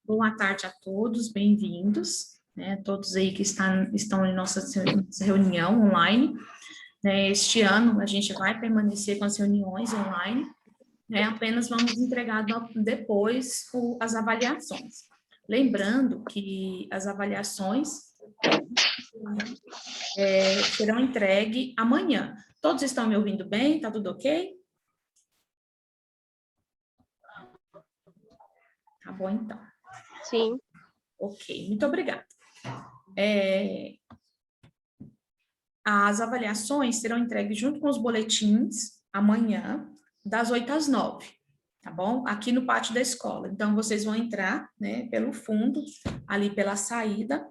Boa tarde a todos, bem-vindos, né? Todos aí que estão em nossa reunião online. Né? Este ano a gente vai permanecer com as reuniões online, né? Apenas vamos entregar depois as avaliações. Lembrando que as avaliações serão entregues amanhã. Todos estão me ouvindo bem? Tá tudo ok? Tá bom, então. Sim. Ok, muito obrigada. As avaliações serão entregues junto com os boletins amanhã, das 8 às 9, tá bom? Aqui no pátio da escola. Então, vocês vão entrar, né, pelo fundo, ali pela saída,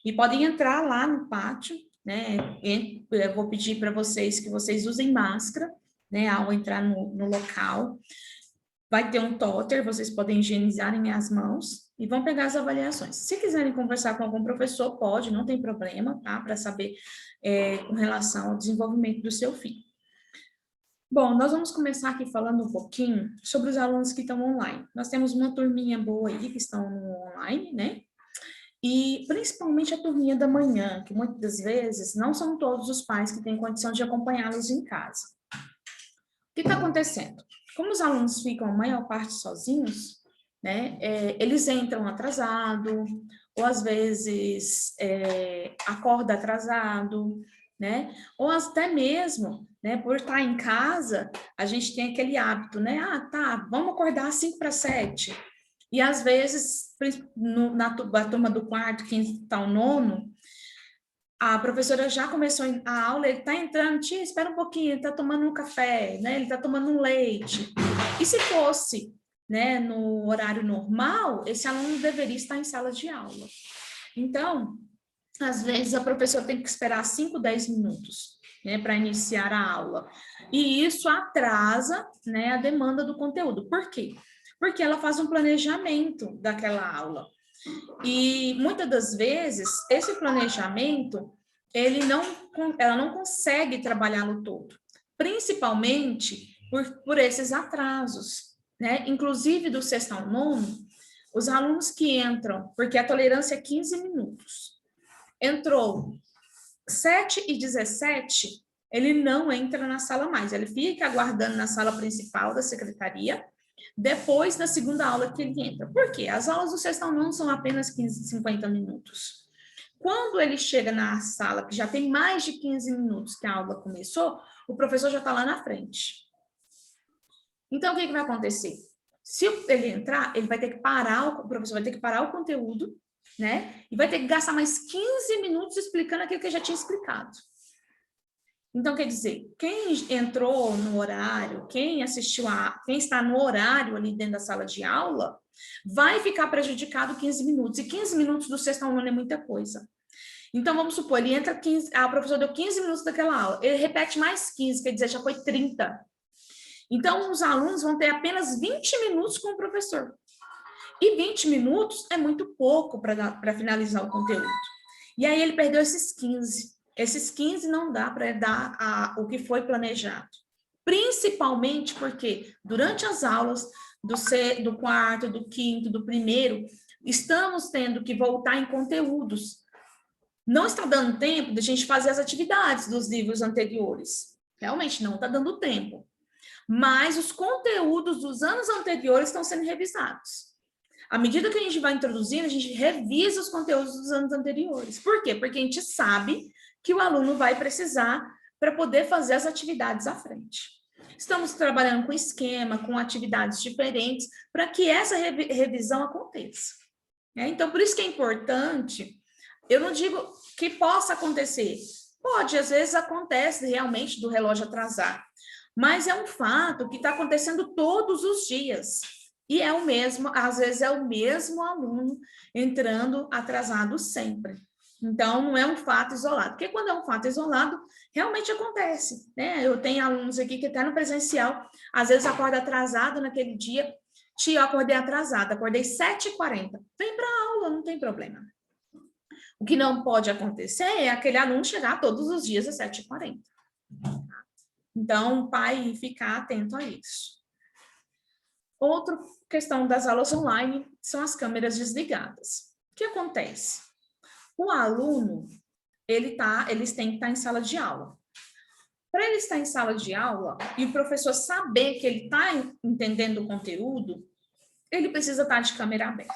e podem entrar lá no pátio, né? Eu vou pedir para vocês que vocês usem máscara, né, ao entrar no local. Vai ter um totter, vocês podem higienizarem as mãos e vão pegar as avaliações. Se quiserem conversar com algum professor, pode, não tem problema, tá? Para saber com relação ao desenvolvimento do seu filho. Bom, nós vamos começar aqui falando um pouquinho sobre os alunos que estão online. Nós temos uma turminha boa aí que estão no online, né? E principalmente a turminha da manhã, que muitas vezes não são todos os pais que têm condição de acompanhá-los em casa. O que está acontecendo? Como os alunos ficam a maior parte sozinhos, né, eles entram atrasado, ou às vezes acorda atrasado, né, ou até mesmo, né, por estar em casa, a gente tem aquele hábito, né, tá, vamos acordar às 5 para 7, e às vezes, na turma do quarto, quinto, tal, nono, a professora já começou a aula, ele está entrando, tia, espera um pouquinho, ele está tomando um café, né? Ele está tomando um leite. E se fosse, né, no horário normal, esse aluno deveria estar em sala de aula. Então, às vezes a professora tem que esperar 5, 10 minutos, né, para iniciar a aula. E isso atrasa, né, a demanda do conteúdo. Por quê? Porque ela faz um planejamento daquela aula. E muitas das vezes, esse planejamento, ela não consegue trabalhá-lo todo, principalmente por esses atrasos, né? Inclusive do sexto ao nono, os alunos que entram, porque a tolerância é 15 minutos, entrou 7h17, ele não entra na sala mais, ele fica aguardando na sala principal da secretaria, depois da segunda aula que ele entra. Por quê? As aulas do sexto ao nono são apenas 15, 50 minutos. Quando ele chega na sala, que já tem mais de 15 minutos que a aula começou, o professor já está lá na frente. Então, o que vai acontecer? Se ele entrar, ele vai ter que parar, o professor vai ter que parar o conteúdo, né? E vai ter que gastar mais 15 minutos explicando aquilo que ele já tinha explicado. Então, quer dizer, quem entrou no horário, quem está no horário ali dentro da sala de aula, vai ficar prejudicado 15 minutos. E 15 minutos do sexto ao nono é muita coisa. Então, vamos supor, ele entra 15, a professora deu 15 minutos daquela aula, ele repete mais 15, quer dizer, já foi 30. Então, os alunos vão ter apenas 20 minutos com o professor. E 20 minutos é muito pouco para finalizar o conteúdo. E aí ele perdeu esses 15. Esses 15 não dá para dar o que foi planejado. Principalmente porque durante as aulas do quarto, do quinto, do primeiro, estamos tendo que voltar em conteúdos. Não está dando tempo de a gente fazer as atividades dos livros anteriores. Realmente não está dando tempo. Mas os conteúdos dos anos anteriores estão sendo revisados. À medida que a gente vai introduzindo, a gente revisa os conteúdos dos anos anteriores. Por quê? Porque a gente sabe que o aluno vai precisar para poder fazer as atividades à frente. Estamos trabalhando com esquema, com atividades diferentes, para que essa revisão aconteça. Então, por isso que é importante, eu não digo que possa acontecer. Pode, às vezes acontece realmente do relógio atrasar, mas é um fato que está acontecendo todos os dias. E é o mesmo, às vezes é o mesmo aluno entrando atrasado sempre. Então, não é um fato isolado. Porque quando é um fato isolado, realmente acontece, né? Eu tenho alunos aqui que até no presencial, às vezes acorda atrasado naquele dia. Tia, eu acordei atrasada, acordei 7h40. Vem para a aula, não tem problema. O que não pode acontecer é aquele aluno chegar todos os dias às 7h40. Então, o pai ficar atento a isso. Outra questão das aulas online são as câmeras desligadas. O que acontece? O aluno, eles têm que estar em sala de aula. Para ele estar em sala de aula e o professor saber que ele está entendendo o conteúdo, ele precisa estar de câmera aberta.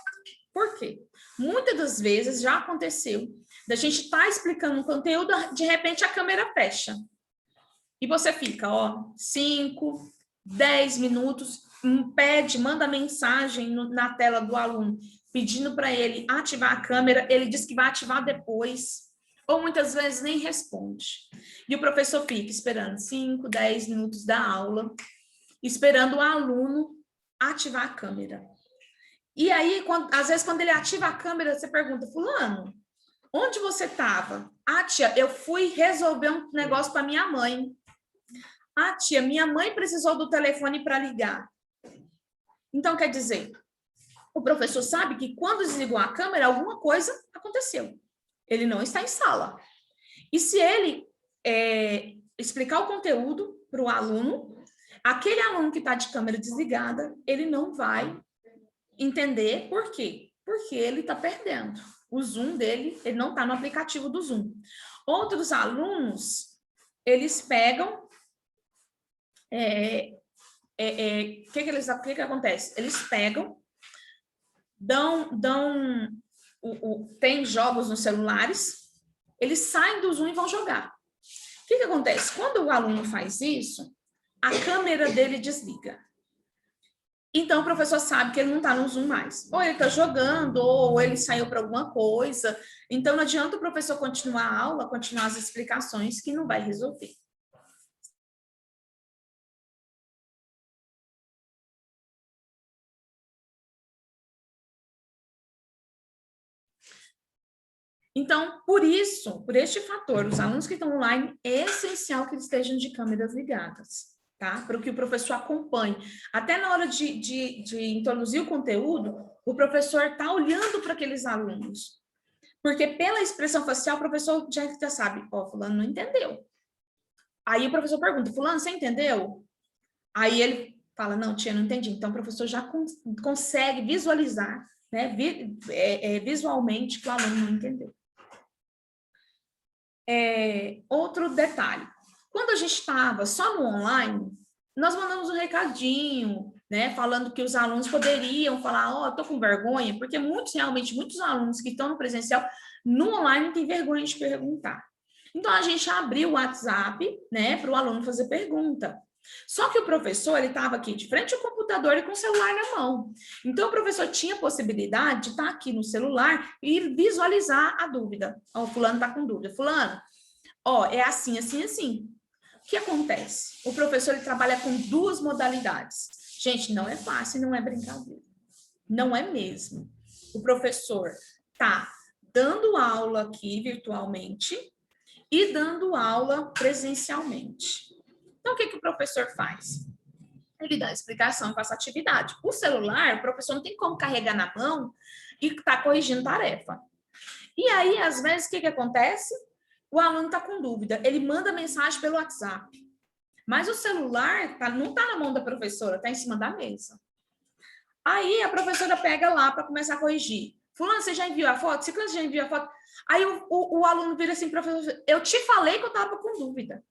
Por quê? Muitas das vezes já aconteceu da gente estar explicando um conteúdo, de repente a câmera fecha. E você fica, 5, 10 minutos, manda mensagem na tela do aluno, pedindo para ele ativar a câmera, ele diz que vai ativar depois, ou muitas vezes nem responde. E o professor fica esperando 5, 10 minutos da aula, esperando o aluno ativar a câmera. E aí, às vezes, quando ele ativa a câmera, você pergunta, fulano, onde você estava? Ah, tia, eu fui resolver um negócio para minha mãe. Ah, tia, minha mãe precisou do telefone para ligar. Então, quer dizer, o professor sabe que quando desligou a câmera, alguma coisa aconteceu. Ele não está em sala. E se ele explicar o conteúdo para o aluno, aquele aluno que está de câmera desligada, ele não vai entender por quê? Porque ele está perdendo. O Zoom dele, ele não está no aplicativo do Zoom. Outros alunos, eles pegam... O que acontece? Eles pegam, tem jogos nos celulares, eles saem do Zoom e vão jogar. O que acontece? Quando o aluno faz isso, a câmera dele desliga. Então, o professor sabe que ele não está no Zoom mais. Ou ele está jogando, ou ele saiu para alguma coisa. Então, não adianta o professor continuar a aula, continuar as explicações, que não vai resolver. Então, por este fator, os alunos que estão online, é essencial que eles estejam de câmeras ligadas, tá? Para que o professor acompanhe. Até na hora de introduzir o conteúdo, o professor está olhando para aqueles alunos. Porque pela expressão facial, o professor já sabe, fulano não entendeu. Aí o professor pergunta, fulano, você entendeu? Aí ele fala, não, tia, não entendi. Então, o professor já consegue visualizar, né, visualmente que o aluno não entendeu. Outro detalhe, quando a gente estava só no online, nós mandamos um recadinho, né, falando que os alunos poderiam falar, estou com vergonha, porque muitos alunos que estão no presencial, no online têm vergonha de perguntar. Então, a gente abriu o WhatsApp, né, para o aluno fazer pergunta. Só que o professor, ele estava aqui de frente ao computador e com o celular na mão. Então, o professor tinha a possibilidade de estar aqui no celular e visualizar a dúvida. O fulano está com dúvida. Fulano, é assim, assim, assim. O que acontece? O professor, ele trabalha com duas modalidades. Gente, não é fácil, não é brincadeira. Não é mesmo. O professor está dando aula aqui virtualmente e dando aula presencialmente. Então, o que o professor faz? Ele dá explicação e passa atividade. O celular, o professor não tem como carregar na mão e tá corrigindo tarefa. E aí, às vezes, o que acontece? O aluno está com dúvida, ele manda mensagem pelo WhatsApp. Mas o celular não está na mão da professora, está em cima da mesa. Aí a professora pega lá para começar a corrigir. Fulano, você já enviou a foto? Ciclano, você já enviou a foto? Aí o aluno vira assim, professor, eu te falei que eu estava com dúvida.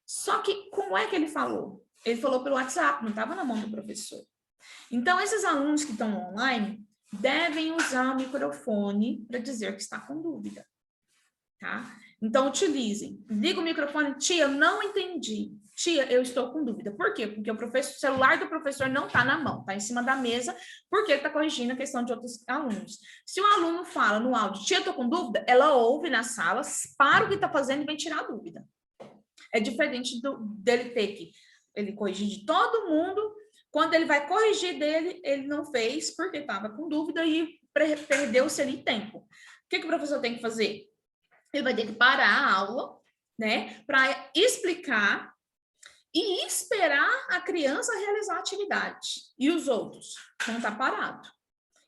Só que, como é que ele falou? Ele falou pelo WhatsApp, não estava na mão do professor. Então, esses alunos que estão online devem usar o microfone para dizer que está com dúvida, tá? Então, utilizem. Liga o microfone. Tia, eu não entendi. Tia, eu estou com dúvida. Por quê? Porque o celular do professor não está na mão, está em cima da mesa, porque ele está corrigindo a questão de outros alunos. Se o aluno fala no áudio, tia, eu estou com dúvida, ela ouve na sala, para o que está fazendo e vem tirar a dúvida. É diferente dele ter que ele corrigir de todo mundo. Quando ele vai corrigir dele, ele não fez porque estava com dúvida e perdeu-se ali tempo. O que o professor tem que fazer? Ele vai ter que parar a aula, né, para explicar e esperar a criança realizar a atividade. E os outros vão estar parados.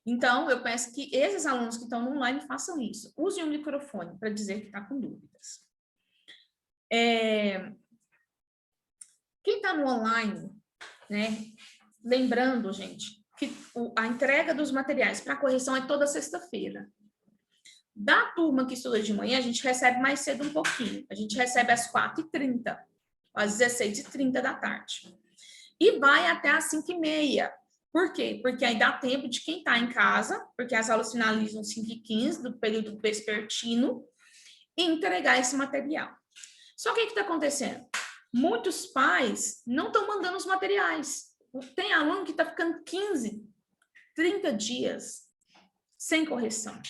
Então, eu peço que esses alunos que estão no online façam isso. Usem o microfone para dizer que está com dúvidas. Quem está no online, né, lembrando, gente, que a entrega dos materiais para correção é toda sexta-feira. Da turma que estuda de manhã, a gente recebe mais cedo um pouquinho. A gente recebe às 4h30, às 16h30 da tarde. E vai até às 5h30. Por quê? Porque aí dá tempo de quem está em casa, porque as aulas finalizam às 5h15 do período vespertino, e entregar esse material. Só que o que está acontecendo? Muitos pais não estão mandando os materiais. Tem aluno que está ficando 15, 30 dias sem correção,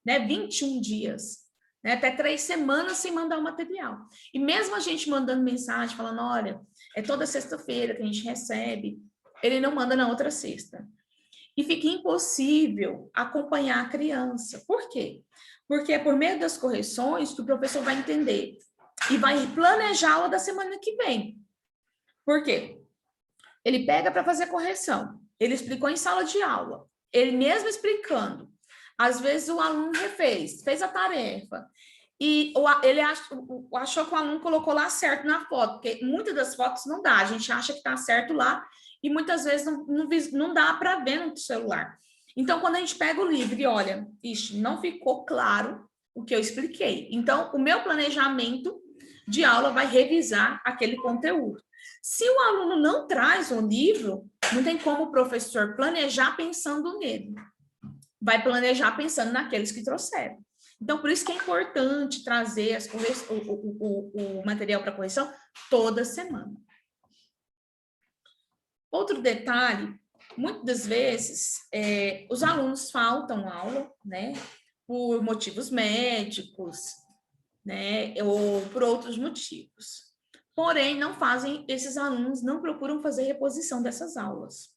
né? 21 dias, né? Até 3 semanas sem mandar o material. E mesmo a gente mandando mensagem, falando, olha, é toda sexta-feira que a gente recebe, ele não manda na outra sexta. E fica impossível acompanhar a criança. Por quê? Porque é por meio das correções que o professor vai entender e vai planejar a aula da semana que vem. Por quê? Ele pega para fazer correção. Ele explicou em sala de aula. Ele mesmo explicando. Às vezes o aluno refez, fez a tarefa. E ele achou que o aluno colocou lá certo na foto, porque muitas das fotos não dá. A gente acha que está certo lá e muitas vezes não dá para ver no celular. Então, quando a gente pega o livro e olha, ixi, não ficou claro o que eu expliquei. Então, o meu planejamento de aula vai revisar aquele conteúdo. Se o aluno não traz o livro, não tem como o professor planejar pensando nele. Vai planejar pensando naqueles que trouxeram. Então, por isso que é importante trazer o material para correção toda semana. Outro detalhe, muitas vezes, os alunos faltam aula, né, por motivos médicos, né, ou por outros motivos. Porém, esses alunos não procuram fazer reposição dessas aulas.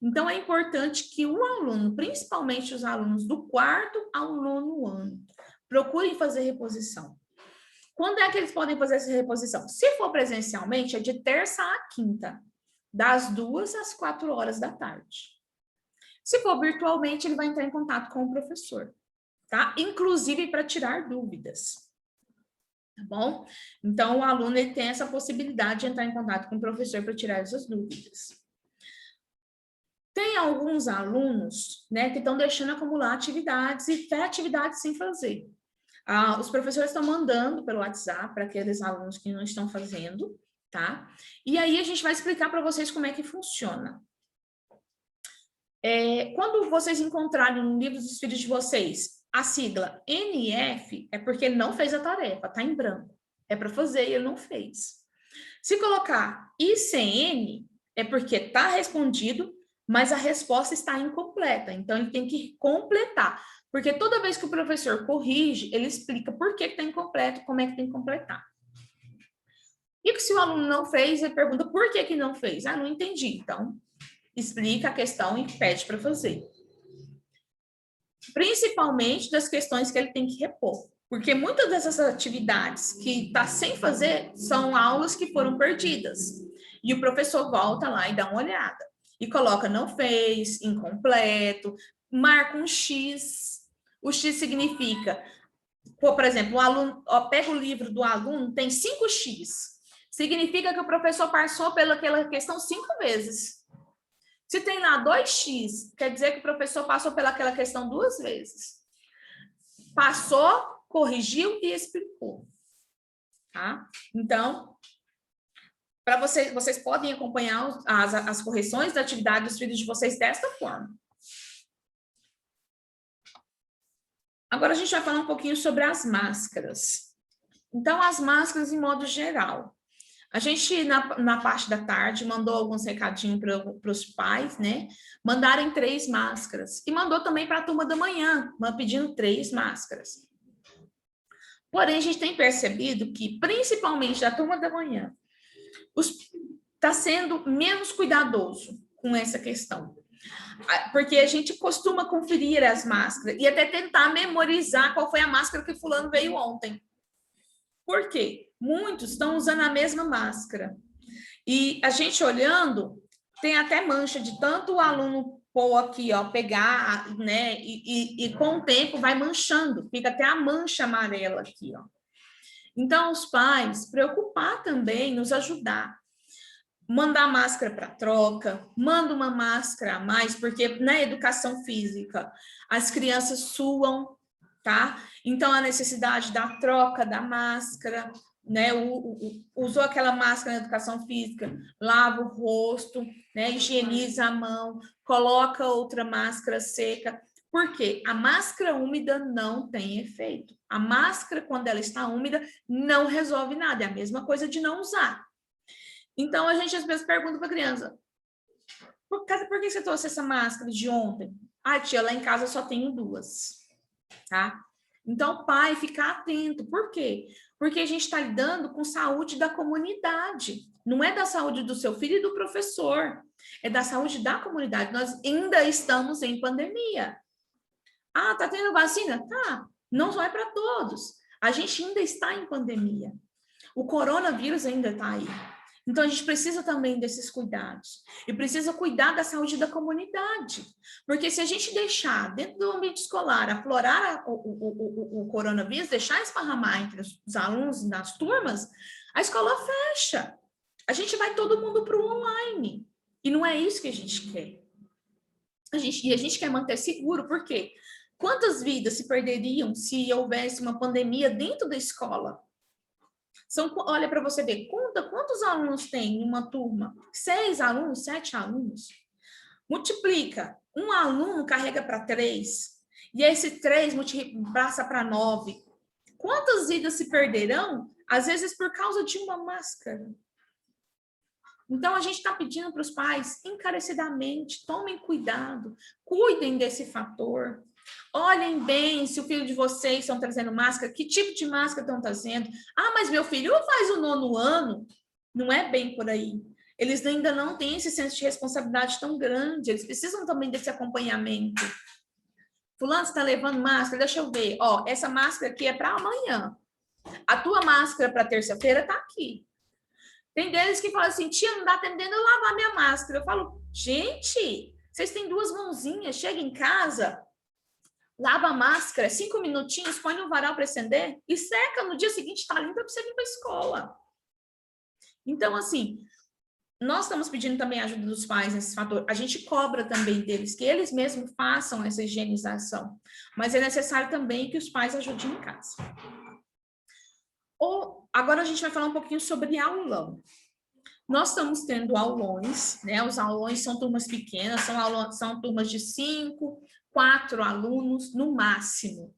Então, é importante que o aluno, principalmente os alunos do 4º ao 9º ano, procurem fazer reposição. Quando é que eles podem fazer essa reposição? Se for presencialmente, é de terça a quinta, das 2 às 4 horas da tarde. Se for virtualmente, ele vai entrar em contato com o professor, tá? Inclusive para tirar dúvidas. Tá bom? Então, o aluno ele tem essa possibilidade de entrar em contato com o professor para tirar essas dúvidas. Tem alguns alunos, né, que estão deixando acumular atividades e até atividades sem fazer. Os professores estão mandando pelo WhatsApp para aqueles alunos que não estão fazendo, tá? E aí a gente vai explicar para vocês como é que funciona. Quando vocês encontrarem no livro dos filhos de vocês a sigla NF, é porque ele não fez a tarefa, tá em branco. É para fazer e ele não fez. Se colocar ICN, é porque está respondido, mas a resposta está incompleta. Então, ele tem que completar. Porque toda vez que o professor corrige, ele explica por que está incompleto, como é que tem que completar. E se o aluno não fez, ele pergunta por que não fez. Ah, não entendi. Então, explica a questão e pede para fazer. Principalmente das questões que ele tem que repor. Porque muitas dessas atividades que está sem fazer são aulas que foram perdidas. E o professor volta lá e dá uma olhada. E coloca não fez, incompleto, marca um X. O X significa, por exemplo, o aluno, pega o livro do aluno, tem 5X. Significa que o professor passou pelaquela questão 5 vezes. Se tem lá 2X, quer dizer que o professor passou pelaquela questão 2 vezes. Passou, corrigiu e explicou. Tá? Então, para vocês podem acompanhar as correções da atividade dos filhos de vocês desta forma. Agora a gente vai falar um pouquinho sobre as máscaras. Então, as máscaras em modo geral. A gente, na parte da tarde, mandou alguns recadinhos para os pais, né? Mandaram 3 máscaras. E mandou também para a turma da manhã, pedindo 3 máscaras. Porém, a gente tem percebido que, principalmente da turma da manhã, está sendo menos cuidadoso com essa questão. Porque a gente costuma conferir as máscaras e até tentar memorizar qual foi a máscara que fulano veio ontem. Por quê? Muitos estão usando a mesma máscara. E a gente olhando, tem até mancha de tanto o aluno pôr aqui, ó, pegar, né? E com o tempo vai manchando, fica até a mancha amarela aqui, ó. Então, os pais, preocupar também, nos ajudar. mandar máscara para troca, manda uma máscara a mais, porque na educação física as crianças suam, tá? Então a necessidade da troca da máscara, né? Usou aquela máscara na educação física, lava o rosto, né? Higieniza a mão, coloca outra máscara seca. Por quê? A máscara úmida não tem efeito. A máscara, quando ela está úmida, não resolve nada. É a mesma coisa de não usar. Então, a gente às vezes pergunta para a criança, por que você trouxe essa máscara de ontem? Ah, tia, lá em casa eu só tenho 2, tá? Então, pai, ficar atento. Por quê? Porque a gente está lidando com saúde da comunidade. Não é da saúde do seu filho e do professor. É da saúde da comunidade. Nós ainda estamos em pandemia. Ah, tá tendo vacina? Tá. Não é para todos. A gente ainda está em pandemia. O coronavírus ainda está aí. Então, a gente precisa também desses cuidados. E precisa cuidar da saúde da comunidade. Porque se a gente deixar dentro do ambiente escolar aflorar o coronavírus, deixar esparramar entre os alunos e nas turmas, a escola fecha. A gente vai todo mundo para o online. E não é isso que a gente quer. A gente quer manter seguro. Por quê? Quantas vidas se perderiam se houvesse uma pandemia dentro da escola? Olha para você ver, conta quantos alunos tem em uma turma? 6 alunos, 7 alunos? Multiplica. Um aluno carrega para 3, e esse 3 passa para 9. Quantas vidas se perderão? Às vezes por causa de uma máscara. Então, a gente está pedindo para os pais, encarecidamente, tomem cuidado, cuidem desse fator. Olhem bem se o filho de vocês estão trazendo máscara, que tipo de máscara estão trazendo. Ah, mas meu filho faz o 9º ano. Não é bem por aí. Eles ainda não têm esse senso de responsabilidade tão grande. Eles precisam também desse acompanhamento. Fulano, você está levando máscara? Deixa eu ver. Ó, essa máscara aqui é para amanhã. A tua máscara para terça-feira está aqui. Tem deles que falam assim, tia, não dá tempo de eu lavar minha máscara. Eu falo, gente, vocês têm 2 mãozinhas, chega em casa, lava a máscara, 5 minutinhos, põe no varal para acender e seca. No dia seguinte está limpa para você vir para a escola. Então, assim, nós estamos pedindo também a ajuda dos pais nesse fator. A gente cobra também deles, que eles mesmos façam essa higienização. Mas é necessário também que os pais ajudem em casa. Agora a gente vai falar um pouquinho sobre aulão. Nós estamos tendo aulões, né? Os aulões são turmas pequenas, são turmas de 5, 4 alunos no máximo,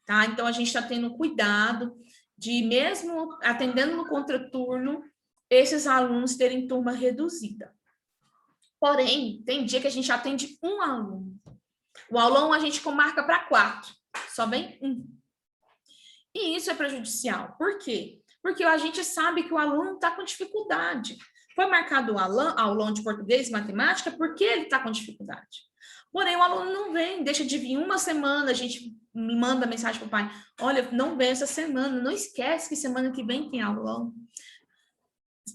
tá? Então, a gente está tendo cuidado de, mesmo atendendo no contraturno, esses alunos terem turma reduzida. Porém, tem dia que a gente atende 1 aluno. O aulão a gente marca para 4, só vem 1. E isso é prejudicial. Por quê? Porque a gente sabe que o aluno está com dificuldade. Foi marcado o aulão de português e matemática porque ele está com dificuldade. Porém, o aluno não vem, deixa de vir uma semana, a gente manda mensagem para o pai, olha, não vem essa semana, não esquece que semana que vem tem aulão.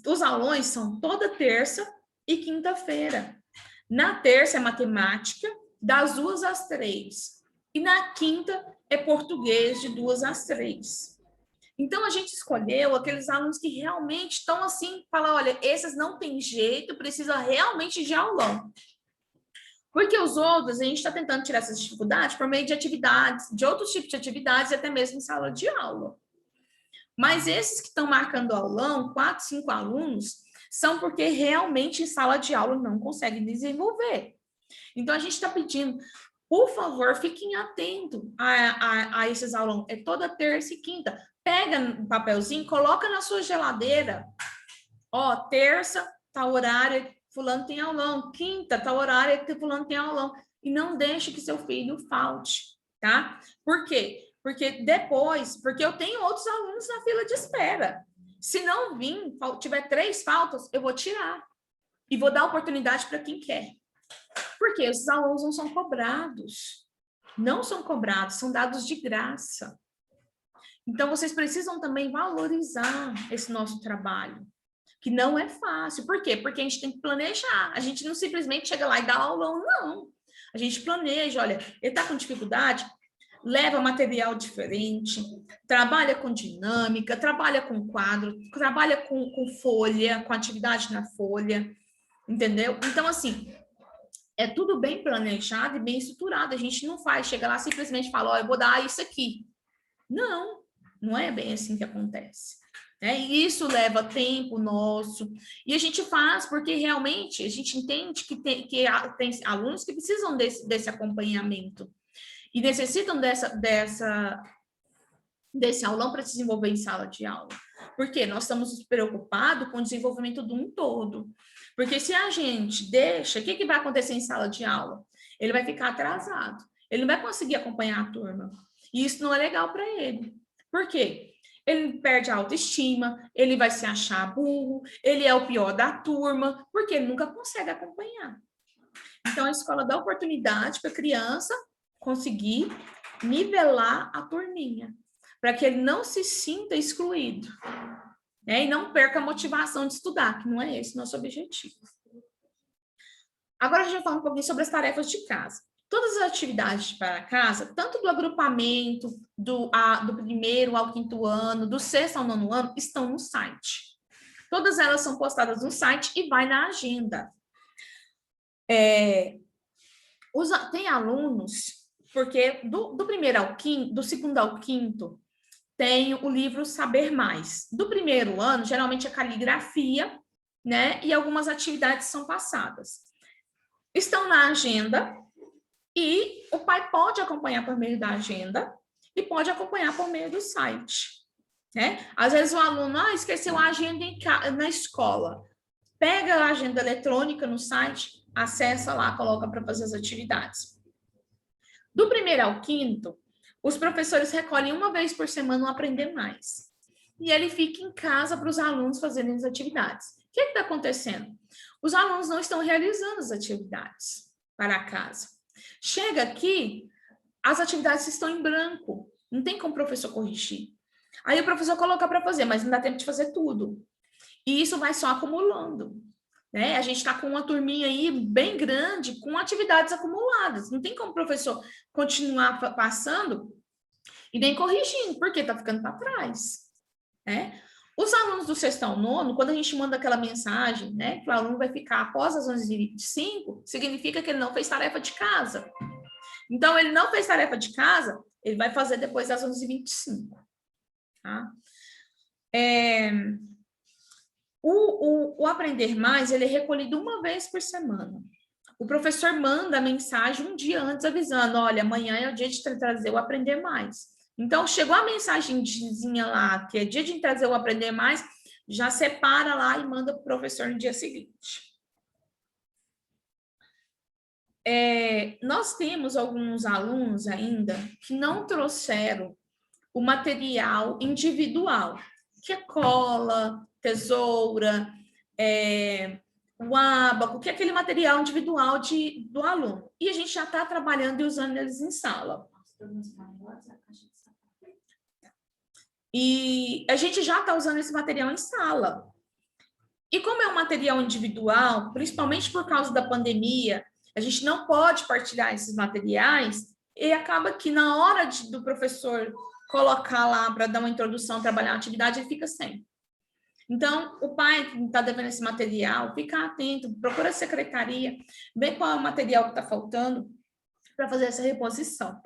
Os aulões são toda terça e quinta-feira. Na terça é matemática, das 2 às 3. E na quinta é português, de 2 às 3. Então, a gente escolheu aqueles alunos que realmente estão assim, falar, olha, esses não tem jeito, precisa realmente de aulão. Porque os outros, a gente está tentando tirar essas dificuldades por meio de atividades, de outros tipos de atividades, até mesmo em sala de aula. Mas esses que estão marcando aulão, 4, 5 alunos, são porque realmente em sala de aula não conseguem desenvolver. Então, a gente está pedindo, por favor, fiquem atentos a esses aulões. É toda terça e quinta. Pega um papelzinho, coloca na sua geladeira. Ó, terça, tá horário, fulano tem aulão. Quinta, tá horário, fulano tem aulão. E não deixe que seu filho falte, tá? Por quê? Porque eu tenho outros alunos na fila de espera. Se não vir, tiver 3 faltas, eu vou tirar. E vou dar oportunidade para quem quer. Porque esses alunos não são cobrados. Não são cobrados, são dados de graça. Então, vocês precisam também valorizar esse nosso trabalho, que não é fácil. Por quê? Porque a gente tem que planejar. A gente não simplesmente chega lá e dá aulão, não. A gente planeja, olha, ele está com dificuldade, leva material diferente, trabalha com dinâmica, trabalha com quadro, trabalha com folha, com atividade na folha, entendeu? Então, assim, é tudo bem planejado e bem estruturado. A gente não faz, chega lá simplesmente e fala, ó, eu vou dar isso aqui. Não, não é bem assim que acontece. E isso leva tempo nosso, e a gente faz porque realmente a gente entende que tem alunos que precisam desse acompanhamento e necessitam desse aulão para se desenvolver em sala de aula. Porque nós estamos preocupados com o desenvolvimento de um todo. Porque se a gente deixa, o que vai acontecer em sala de aula? Ele vai ficar atrasado, ele não vai conseguir acompanhar a turma. E isso não é legal para ele. Por quê? Ele perde a autoestima, ele vai se achar burro, ele é o pior da turma, porque ele nunca consegue acompanhar. Então, a escola dá oportunidade para a criança conseguir nivelar a turminha, para que ele não se sinta excluído, e não perca a motivação de estudar, que não é esse o nosso objetivo. Agora a gente vai falar um pouquinho sobre as tarefas de casa. Todas as atividades para casa, tanto do agrupamento, do primeiro ao quinto ano, do sexto ao nono ano, estão no site. Todas elas são postadas no site e vai na agenda. Tem alunos, porque do primeiro ao quinto, do segundo ao quinto, tem o livro Saber Mais. Do primeiro ano, geralmente é caligrafia, né? E algumas atividades são passadas. Estão na agenda e o pai pode acompanhar por meio da agenda e pode acompanhar por meio do site, né? Às vezes o aluno esqueceu a agenda na escola. Pega a agenda eletrônica no site, acessa lá, coloca para fazer as atividades. Do primeiro ao quinto, os professores recolhem uma vez por semana o Aprender Mais. E ele fica em casa para os alunos fazerem as atividades. O que está acontecendo? Os alunos não estão realizando as atividades para casa. Chega aqui, as atividades estão em branco. Não tem como o professor corrigir. Aí o professor coloca para fazer, mas não dá tempo de fazer tudo. E isso vai só acumulando. Né? A gente está com uma turminha aí bem grande, com atividades acumuladas. Não tem como o professor continuar passando e nem corrigindo, porque está ficando para trás. Né? Os alunos do sexto ao nono, quando a gente manda aquela mensagem, né, que o aluno vai ficar após as 11h25, significa que ele não fez tarefa de casa. Então, ele não fez tarefa de casa, ele vai fazer depois das 11h25. Tá? O Aprender Mais, ele é recolhido uma vez por semana. O professor manda a mensagem um dia antes avisando, olha, amanhã é o dia de trazer o Aprender Mais. Então, chegou a mensagenzinha lá, que é dia de trazer o Aprender Mais, já separa lá e manda para o professor no dia seguinte. Nós temos alguns alunos ainda que não trouxeram o material individual, que é cola, tesoura, o ábaco, que é aquele material individual do aluno. E a gente já está trabalhando e usando eles em sala. E a gente já está usando esse material em sala. E como é um material individual, principalmente por causa da pandemia, a gente não pode partilhar esses materiais e acaba que na hora do professor colocar lá para dar uma introdução, trabalhar a atividade, ele fica sem. Então, o pai que está devendo esse material, fica atento, procura a secretaria, vê qual é o material que está faltando para fazer essa reposição.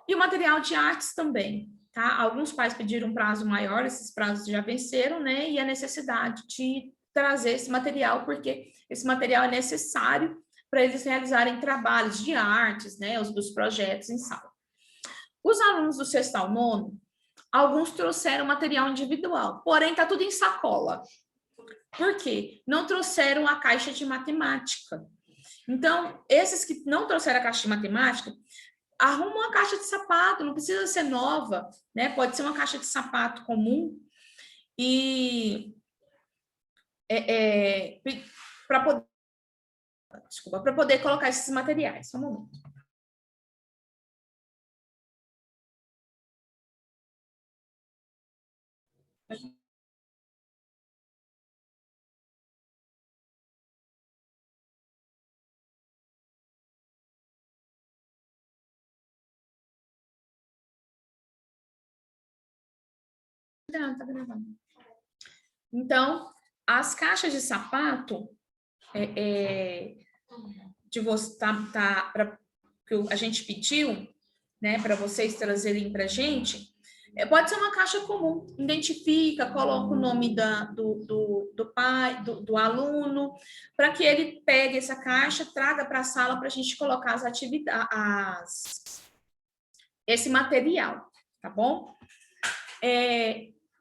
E o material de artes também, tá? Alguns pais pediram um prazo maior, esses prazos já venceram, né? E a necessidade de trazer esse material, porque esse material é necessário para eles realizarem trabalhos de artes, né? Dos projetos em sala. Os alunos do sexto ao nono, alguns trouxeram material individual, porém está tudo em sacola. Por quê? Não trouxeram a caixa de matemática. Então, esses que não trouxeram a caixa de matemática, arruma uma caixa de sapato, não precisa ser nova, né? Pode ser uma caixa de sapato comum e para poder colocar esses materiais. Só um momento. Tá gravando. Então, as caixas de sapato de você que a gente pediu, né, para vocês trazerem para a gente, pode ser uma caixa comum. Identifica, coloca o nome do pai, do aluno, para que ele pegue essa caixa, traga para a sala para a gente colocar as atividades, esse material, tá bom?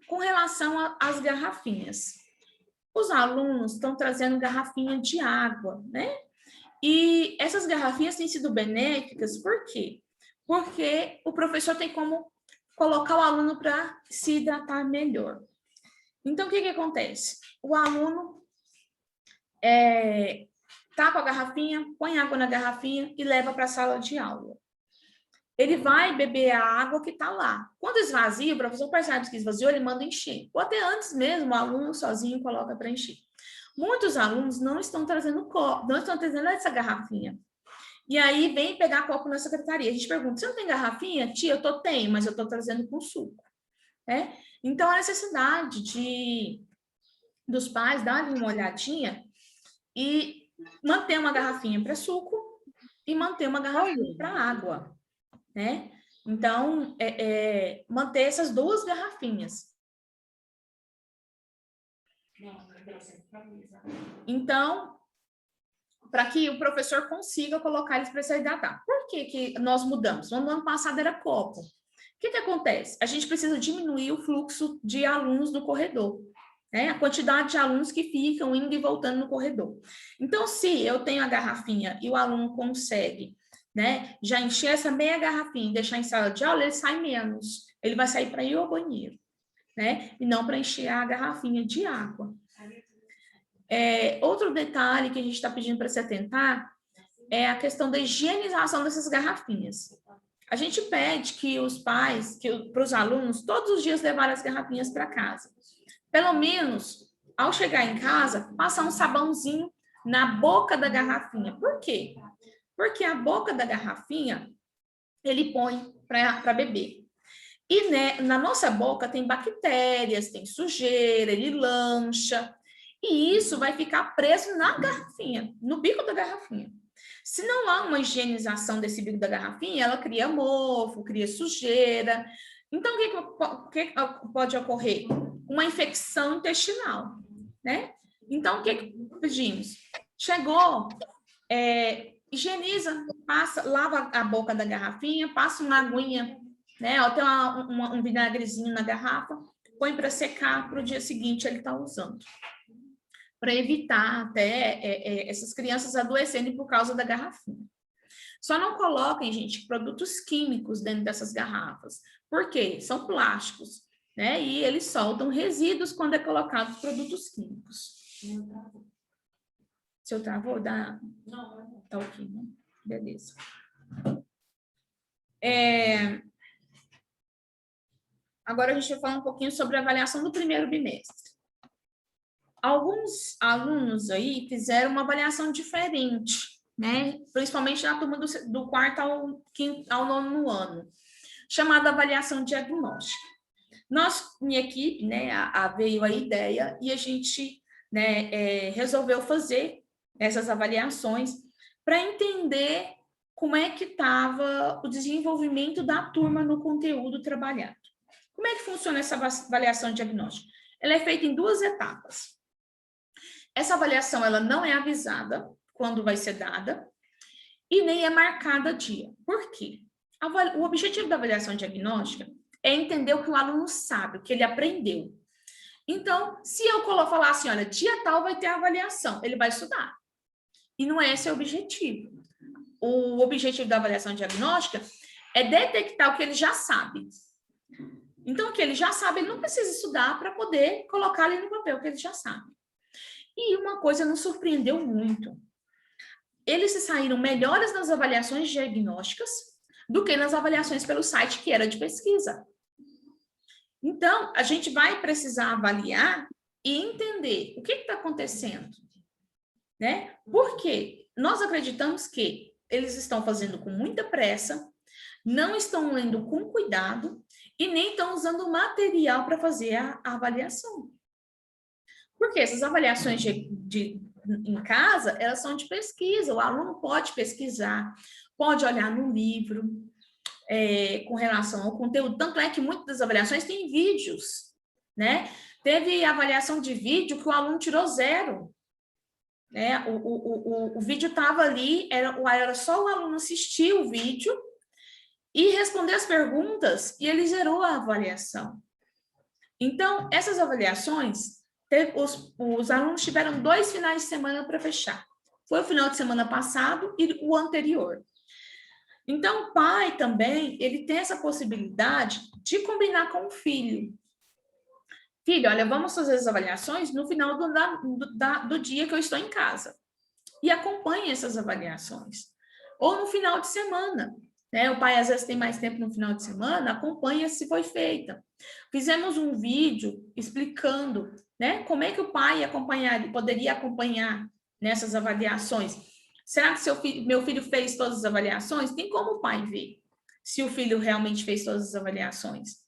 Com relação às garrafinhas, os alunos estão trazendo garrafinha de água, né? E essas garrafinhas têm sido benéficas, por quê? Porque o professor tem como colocar o aluno para se hidratar melhor. Então, o que acontece? O aluno tá com a garrafinha, põe água na garrafinha e leva para a sala de aula. Ele vai beber a água que está lá. Quando esvazia, o professor percebe que esvaziou, ele manda encher. Ou até antes mesmo, o aluno sozinho coloca para encher. Muitos alunos não estão trazendo copo, não estão trazendo essa garrafinha. E aí vem pegar copo na secretaria. A gente pergunta, você não tem garrafinha? Tia, tenho, mas eu estou trazendo com suco. Então, a necessidade dos pais darem uma olhadinha e manter uma garrafinha para suco e manter uma garrafinha para água, né? Então, manter essas duas garrafinhas. Então, para que o professor consiga colocar eles para se hidratar. Por que nós mudamos? No ano passado era copo. O que acontece? A gente precisa diminuir o fluxo de alunos no corredor, né? A quantidade de alunos que ficam indo e voltando no corredor. Então, se eu tenho a garrafinha e o aluno consegue, né, já encher essa meia garrafinha e deixar em sala de aula, ele sai menos. Ele vai sair para ir ao banheiro, né? E não para encher a garrafinha de água. Outro detalhe que a gente está pedindo para se atentar é a questão da higienização dessas garrafinhas. A gente pede que os pais, para os alunos, todos os dias levarem as garrafinhas para casa. Pelo menos, ao chegar em casa, passar um sabãozinho na boca da garrafinha. Por quê? Porque a boca da garrafinha, ele põe para beber. E né, na nossa boca tem bactérias, tem sujeira, ele lancha. E isso vai ficar preso na garrafinha, no bico da garrafinha. Se não há uma higienização desse bico da garrafinha, ela cria mofo, cria sujeira. Então, o que pode ocorrer? Uma infecção intestinal, né? Então, o que pedimos? Chegou, higieniza, lava a boca da garrafinha, passa uma aguinha, né? Ou tem um vinagrezinho na garrafa, põe para secar, para o dia seguinte ele está usando. Para evitar até essas crianças adoecerem por causa da garrafinha. Só não coloquem, gente, produtos químicos dentro dessas garrafas. Por quê? São plásticos, né? E eles soltam resíduos quando é colocado produtos químicos. Se eu travou, dá... Não. Tá ok, né? Beleza. Agora a gente vai falar um pouquinho sobre a avaliação do primeiro bimestre. Alguns alunos aí fizeram uma avaliação diferente, né? Principalmente na turma do quarto ao nono ano, chamada avaliação diagnóstica. Minha equipe, né, veio a ideia e a gente, né, resolveu fazer essas avaliações para entender como é que estava o desenvolvimento da turma no conteúdo trabalhado. Como é que funciona essa avaliação diagnóstica? Ela é feita em 2 etapas. Essa avaliação ela não é avisada quando vai ser dada e nem é marcada a dia. Por quê? O objetivo da avaliação diagnóstica é entender o que o aluno sabe, o que ele aprendeu. Então, se eu falar assim, olha, dia tal vai ter a avaliação, ele vai estudar. E não é esse o objetivo. O objetivo da avaliação diagnóstica é detectar o que ele já sabe. Então, o que ele já sabe, ele não precisa estudar para poder colocar ali no papel o que ele já sabe. E uma coisa nos surpreendeu muito. Eles se saíram melhores nas avaliações diagnósticas do que nas avaliações pelo site, que era de pesquisa. Então, a gente vai precisar avaliar e entender o que está acontecendo, né? Por quê? Nós acreditamos que eles estão fazendo com muita pressa, não estão lendo com cuidado e nem estão usando material para fazer a avaliação. Porque essas avaliações em casa, elas são de pesquisa, o aluno pode pesquisar, pode olhar no livro, com relação ao conteúdo. Tanto é que muitas das avaliações têm vídeos, né? Teve avaliação de vídeo que o aluno tirou 0. Né? O vídeo estava ali, era só o aluno assistir o vídeo e responder as perguntas, e ele zerou a avaliação. Então, essas avaliações, os alunos tiveram 2 finais de semana para fechar. Foi o final de semana passado e o anterior. Então, o pai também, ele tem essa possibilidade de combinar com o filho. Filho, olha, vamos fazer as avaliações no final do dia que eu estou em casa. E acompanhe essas avaliações. Ou no final de semana. Né? O pai, às vezes, tem mais tempo no final de semana, acompanha se foi feita. Fizemos um vídeo explicando, né, como é que o pai poderia acompanhar nessas avaliações. Será que meu filho fez todas as avaliações? Tem como o pai ver se o filho realmente fez todas as avaliações.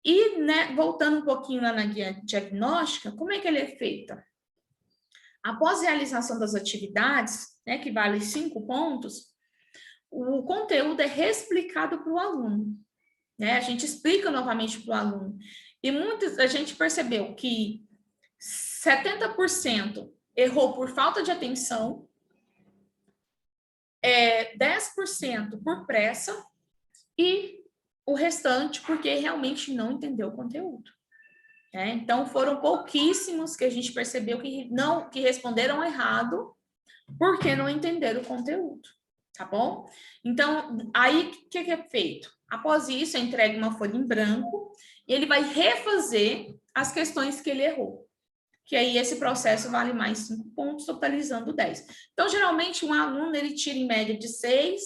E, né, voltando um pouquinho lá na guia diagnóstica, como é que ela é feita? Após a realização das atividades, né, que vale 5 pontos, o conteúdo é reexplicado para o aluno. Né? A gente explica novamente para o aluno. E a gente percebeu que 70% errou por falta de atenção, 10% por pressa e o restante porque realmente não entendeu o conteúdo. Então, foram pouquíssimos que a gente percebeu que responderam errado porque não entenderam o conteúdo, tá bom? Então, aí, o que é feito? Após isso, é entregue uma folha em branco e ele vai refazer as questões que ele errou. Que aí esse processo vale mais 5 pontos, totalizando 10. Então, geralmente, um aluno, ele tira em média de 6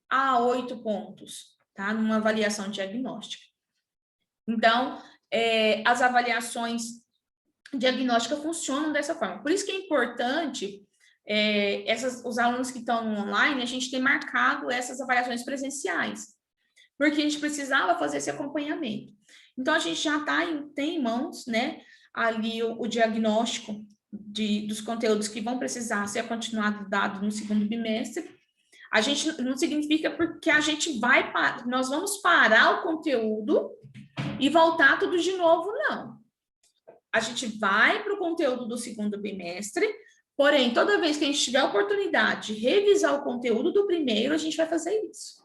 a 8 pontos, tá? Numa avaliação diagnóstica. Então, as avaliações diagnósticas funcionam dessa forma. Por isso que é importante, os alunos que estão no online, a gente tem marcado essas avaliações presenciais, porque a gente precisava fazer esse acompanhamento. Então, a gente já tem em mãos, né, ali o diagnóstico dos conteúdos que vão precisar ser continuado dado no segundo bimestre. A gente não significa porque a gente nós vamos parar o conteúdo e voltar tudo de novo, não. A gente vai para o conteúdo do segundo bimestre, porém, toda vez que a gente tiver a oportunidade de revisar o conteúdo do primeiro, a gente vai fazer isso.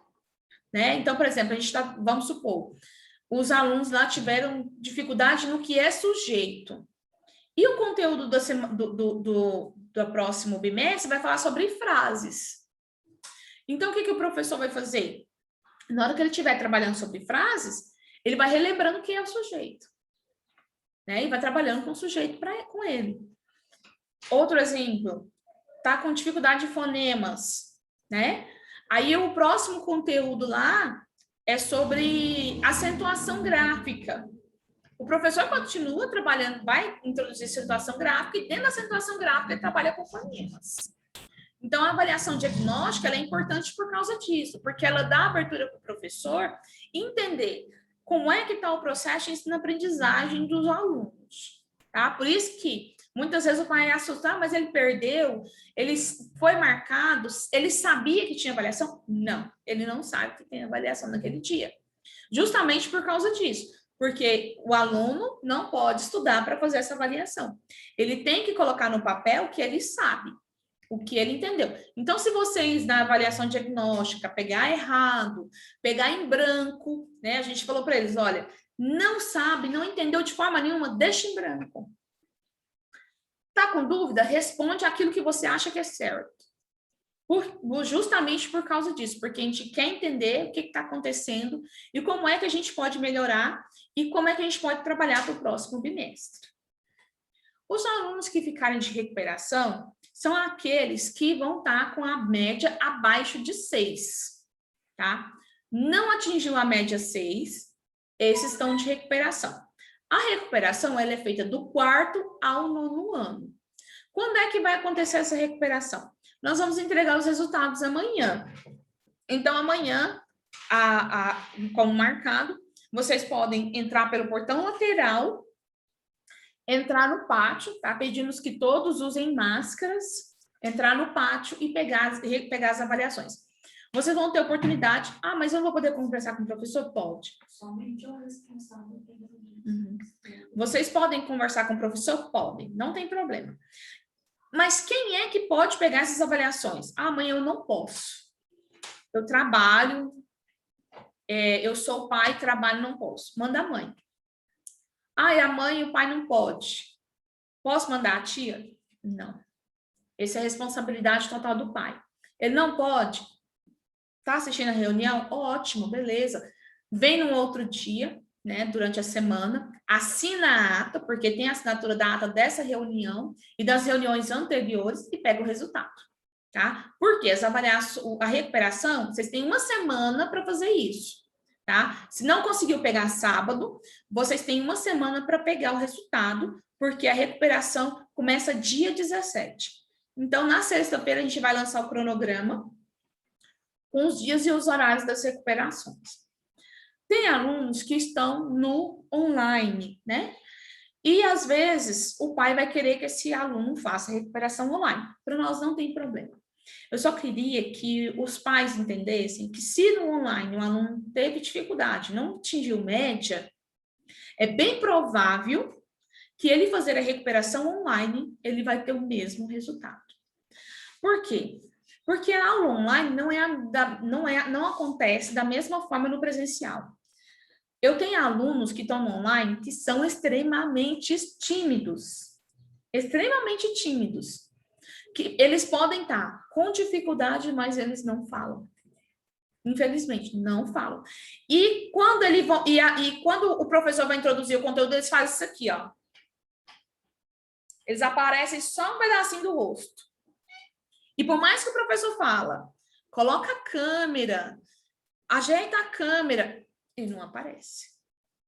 Né? Então, por exemplo, vamos supor, os alunos lá tiveram dificuldade no que é sujeito. E o conteúdo do próximo bimestre vai falar sobre frases. Então, o que o professor vai fazer? Na hora que ele estiver trabalhando sobre frases, ele vai relembrando quem é o sujeito. Né? E vai trabalhando com o sujeito com ele. Outro exemplo, tá com dificuldade de fonemas, né? Aí o próximo conteúdo lá é sobre acentuação gráfica. O professor continua trabalhando, vai introduzir acentuação gráfica e dentro da acentuação gráfica ele trabalha com fonemas. Então, a avaliação diagnóstica ela é importante por causa disso, porque ela dá abertura para o professor entender como é que está o processo de ensino-aprendizagem dos alunos. Tá? Por isso que muitas vezes o pai é assustado, mas ele perdeu, ele foi marcado, ele sabia que tinha avaliação? Não, ele não sabe que tem avaliação naquele dia. Justamente por causa disso, porque o aluno não pode estudar para fazer essa avaliação. Ele tem que colocar no papel o que ele sabe, o que ele entendeu. Então, se vocês, na avaliação diagnóstica, pegar errado, pegar em branco, né? A gente falou para eles, olha, não sabe, não entendeu de forma nenhuma, deixa em branco. Tá com dúvida? Responde aquilo que você acha que é certo. Justamente por causa disso, porque a gente quer entender o que está acontecendo e como é que a gente pode melhorar e como é que a gente pode trabalhar para o próximo bimestre. Os alunos que ficarem de recuperação são aqueles que vão estar com a média abaixo de 6, tá? Não atingiu a média 6, esses estão de recuperação. A recuperação ela é feita do 4º ao 9º ano. Quando é que vai acontecer essa recuperação? Nós vamos entregar os resultados amanhã. Então, amanhã, como marcado. Vocês podem entrar pelo portão lateral, entrar no pátio, tá? Pedimos que todos usem máscaras, entrar no pátio e pegar as avaliações. Vocês vão ter oportunidade. Ah, mas eu não vou poder conversar com o professor? Pode. Somente o responsável. Vocês podem conversar com o professor? Podem, não tem problema. Mas quem é que pode pegar essas avaliações? Ah, mãe, eu não posso. Eu trabalho, eu sou pai, trabalho, não posso. Manda a mãe. Ah, e a mãe e o pai não pode. Posso mandar a tia? Não. Essa é a responsabilidade total do pai. Ele não pode. Tá assistindo a reunião? Ótimo, beleza. Vem num outro dia, né, durante a semana, assina a ata, porque tem a assinatura da ata dessa reunião e das reuniões anteriores e pega o resultado, tá? Porque a recuperação, vocês têm uma semana para fazer isso, tá? Se não conseguiu pegar sábado, vocês têm uma semana para pegar o resultado, porque a recuperação começa dia 17. Então, na sexta-feira, a gente vai lançar o cronograma com os dias e os horários das recuperações. Tem alunos que estão no online, né? E, às vezes, o pai vai querer que esse aluno faça a recuperação online. Para nós não tem problema. Eu só queria que os pais entendessem que se no online o aluno teve dificuldade, não atingiu média, é bem provável que ele fazer a recuperação online, ele vai ter o mesmo resultado. Por quê? Porque a aula online não acontece da mesma forma no presencial. Eu tenho alunos que estão no online que são extremamente tímidos. Extremamente tímidos. Que eles podem estar com dificuldade, mas eles não falam. Infelizmente, não falam. E quando quando o professor vai introduzir o conteúdo, eles fazem isso aqui, ó. Eles aparecem só um pedacinho do rosto. E por mais que o professor fala, coloca a câmera, ajeita a câmera, ele não aparece.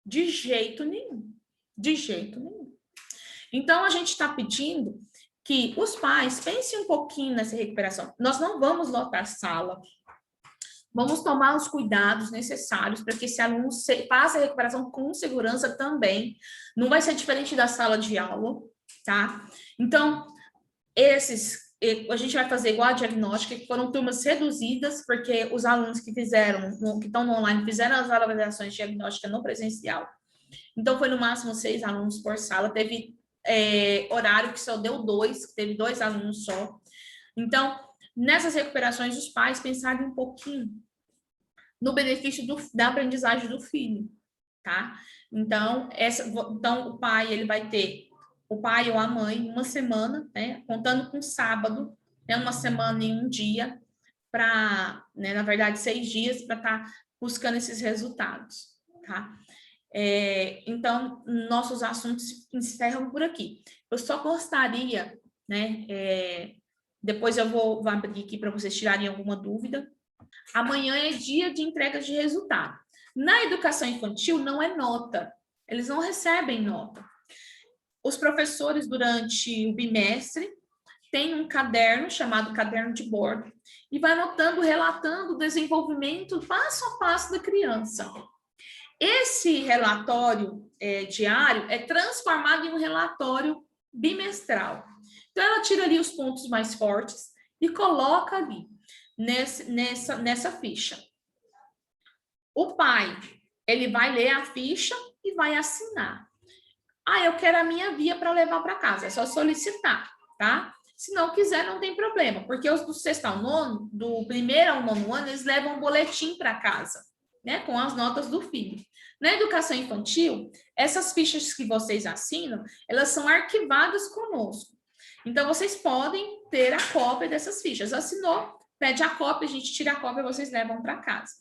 De jeito nenhum. De jeito nenhum. Então, a gente está pedindo que os pais pensem um pouquinho nessa recuperação. Nós não vamos lotar sala. Vamos tomar os cuidados necessários para que esse aluno faça a recuperação com segurança também. Não vai ser diferente da sala de aula, tá? Então, a gente vai fazer igual a diagnóstica, que foram turmas reduzidas, porque os alunos que estão no online, fizeram as avaliações de diagnóstica no presencial. Então, foi no máximo 6 alunos por sala. Teve horário que só deu 2, teve 2 alunos só. Então, nessas recuperações, os pais pensaram um pouquinho no benefício da aprendizagem do filho, tá? Então, o pai, ele vai ter o pai ou a mãe, uma semana, né, contando com sábado, né, uma semana e um dia, para, né, na verdade, 6 dias, para estar buscando esses resultados, tá? Então, nossos assuntos encerram por aqui. Eu só gostaria, né, depois eu vou abrir aqui para vocês tirarem alguma dúvida. Amanhã é dia de entrega de resultado. Na educação infantil, não é nota. Eles não recebem nota. Os professores, durante o bimestre, têm um caderno chamado caderno de bordo e vai anotando, relatando o desenvolvimento passo a passo da criança. Esse relatório diário é transformado em um relatório bimestral. Então, ela tira ali os pontos mais fortes e coloca ali, nessa ficha. O pai, ele vai ler a ficha e vai assinar. Ah, eu quero a minha via para levar para casa. É só solicitar, tá? Se não quiser, não tem problema, porque os do sexto ao nono, do primeiro ao nono ano, eles levam um boletim para casa, né? Com as notas do filho. Na educação infantil, essas fichas que vocês assinam, elas são arquivadas conosco. Então, vocês podem ter a cópia dessas fichas. Assinou, pede a cópia, a gente tira a cópia e vocês levam para casa.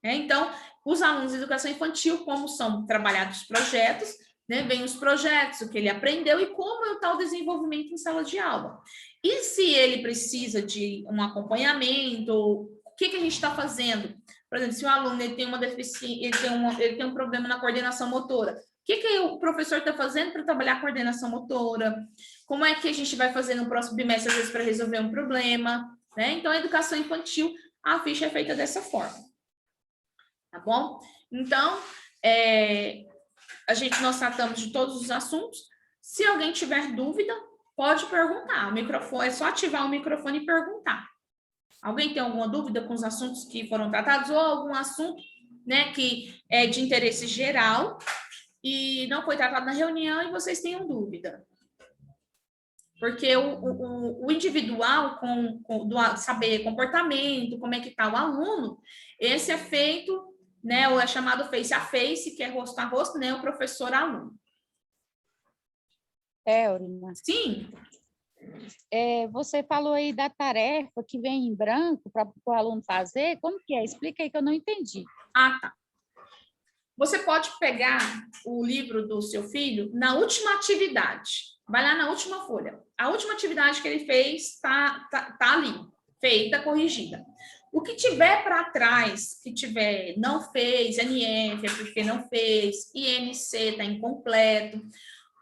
Então, os alunos de educação infantil, como são trabalhados projetos, né, vem os projetos, o que ele aprendeu e como está o desenvolvimento em sala de aula. E se ele precisa de um acompanhamento, o que a gente está fazendo? Por exemplo, se o aluno ele tem uma deficiência, ele tem um problema na coordenação motora, o que o professor está fazendo para trabalhar a coordenação motora? Como é que a gente vai fazer no próximo bimestre, às vezes, para resolver um problema? Né? Então, a educação infantil, a ficha é feita dessa forma. tá bom? Então, nós tratamos de todos os assuntos. Se alguém tiver dúvida, pode perguntar. O microfone, é só ativar o microfone e perguntar. Alguém tem alguma dúvida com os assuntos que foram tratados ou algum assunto, né, que é de interesse geral e não foi tratado na reunião e vocês tenham dúvida? Porque o individual, do saber comportamento, como é que está o aluno, esse é feito, né, ou é chamado face a face, que é rosto a rosto, né, o professor-aluno. Théorina, Sim. Você falou aí da tarefa que vem em branco para o aluno fazer, como que é? Explica aí que eu não entendi. Ah, tá. Você pode pegar o livro do seu filho na última atividade. Vai lá na última folha. A última atividade que ele fez está ali, feita, corrigida. O que tiver para trás, que tiver não fez, NF é porque não fez, INC está incompleto,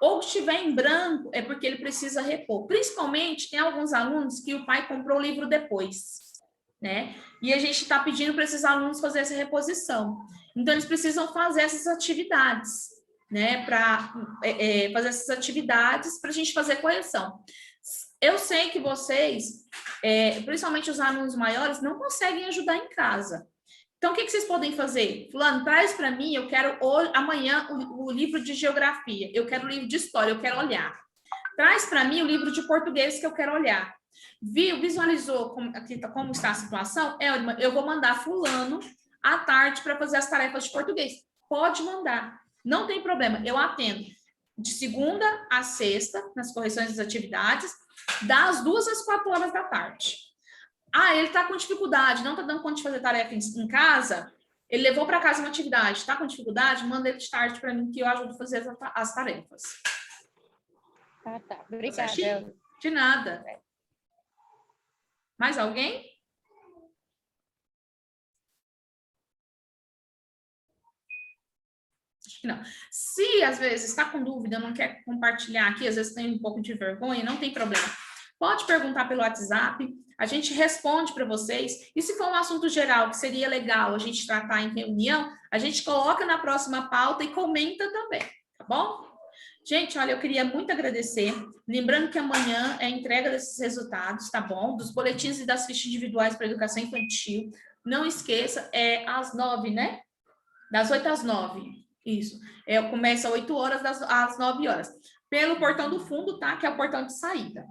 ou que estiver em branco é porque ele precisa repor. Principalmente, tem alguns alunos que o pai comprou o livro depois, né? E a gente está pedindo para esses alunos fazer essa reposição. Então, eles precisam fazer essas atividades, né? Para fazer essas atividades para a gente fazer correção. Eu sei que vocês, principalmente os alunos maiores, não conseguem ajudar em casa. Então, o que vocês podem fazer? Fulano, traz para mim, eu quero amanhã o livro de geografia, eu quero o livro de história, eu quero olhar. Traz para mim o livro de português que eu quero olhar. Visualizou como está a situação? Eu vou mandar fulano à tarde para fazer as tarefas de português. Pode mandar, não tem problema, eu atendo. De segunda a sexta, nas correções das atividades, das 2 às 4 horas da tarde. Ah, ele está com dificuldade, não está dando conta de fazer tarefa em casa, ele levou para casa uma atividade, está com dificuldade, manda ele de tarde para mim que eu ajudo a fazer as tarefas. Ah, tá. Obrigada. De nada. Mais alguém? Acho que não. Se às vezes está com dúvida, não quer compartilhar aqui, às vezes tem um pouco de vergonha, não tem problema. Pode perguntar pelo WhatsApp, a gente responde para vocês. E se for um assunto geral que seria legal a gente tratar em reunião, a gente coloca na próxima pauta e comenta também, tá bom? Gente, olha, eu queria muito agradecer. Lembrando que amanhã é a entrega desses resultados, tá bom? Dos boletins e das fichas individuais para educação infantil. Não esqueça, é às 9, né? Das 8 às 9. Isso. Começa às 8 horas, às 9 horas. Pelo portão do fundo, tá? Que é o portão de saída.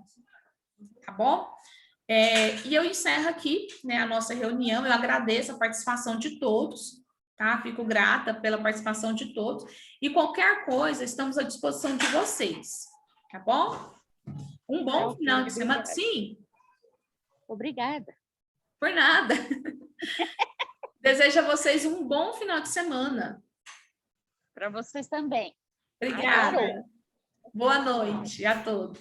Tá bom? E eu encerro aqui, né, a nossa reunião. Eu agradeço a participação de todos, tá? Fico grata pela participação de todos. E qualquer coisa, estamos à disposição de vocês, tá bom? Um bom final de semana. Sim. Obrigada. Por nada. Desejo a vocês um bom final de semana. Para vocês também. Obrigada. Boa noite a todos.